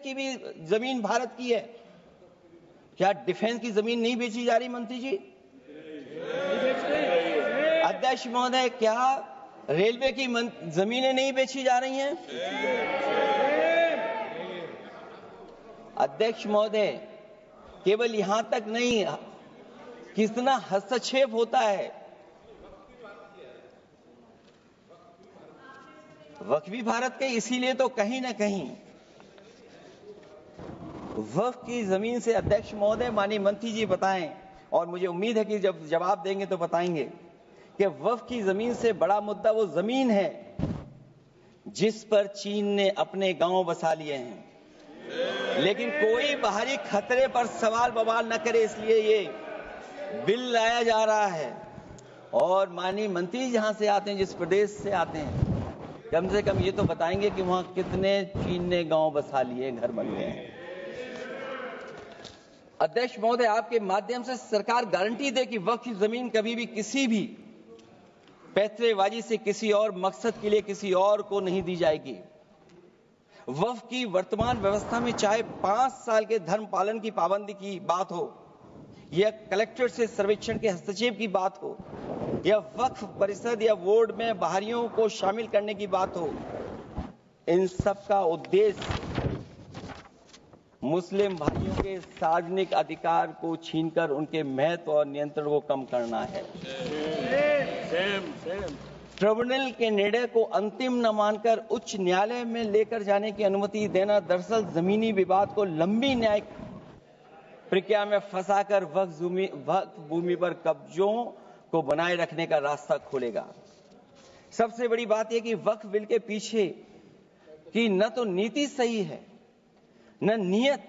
की भी जमीन भारत की है। क्या डिफेंस की जमीन नहीं बेची जा रही मंत्री जी? अध्यक्ष महोदय, क्या रेलवे की जमीनें नहीं बेची जा रही हैं? अध्यक्ष महोदय, केवल यहां तक नहीं, कितना हस्तक्षेप होता है। वक्फ भी भारत के, इसीलिए तो कहीं ना कहीं वक्फ की जमीन से, अध्यक्ष महोदय, माननीय मंत्री जी बताएं, और मुझे उम्मीद है कि जब जवाब देंगे तो बताएंगे कि वक्फ की जमीन से बड़ा मुद्दा वो जमीन है जिस पर चीन ने अपने गांव बसा लिए हैं, लेकिन कोई बाहरी खतरे पर सवाल बवाल न करे, इसलिए ये बिल लाया जा रहा है। और माननीय मंत्री जहां से आते हैं, जिस प्रदेश से आते हैं, कम से कम ये तो बताएंगे कि वहां कितने चीन ने गांव बसा लिए, घर बन गए हैं। अध्यक्ष महोदय, आपके माध्यम से सरकार गारंटी दे कि वक्फ की जमीन कभी भी किसी भी पैतरेबाजी से किसी और मकसद के लिए किसी और को नहीं दी जाएगी। वक्फ की वर्तमान व्यवस्था में चाहे 5 साल के धर्म पालन की पाबंदी की बात हो, या कलेक्टर से सर्वेक्षण के हस्तक्षेप की बात हो, या वक्फ परिषद या बोर्ड में बाहरियों को शामिल करने की बात हो, इन सब का उद्देश्य मुस्लिम भाइयों के सार्वजनिक अधिकार को छीनकर उनके महत्व और नियंत्रण को कम करना है। ट्रिब्यूनल के निर्णय को अंतिम न मानकर उच्च न्यायालय में लेकर जाने की अनुमति देना दरअसल जमीनी विवाद को लंबी न्यायिक प्रक्रिया में फंसाकर वक्फ भूमि पर कब्जों को बनाए रखने का रास्ता खोलेगा। सबसे बड़ी बात यह कि वक्फ बिल के पीछे की न तो नीति सही है, न नियत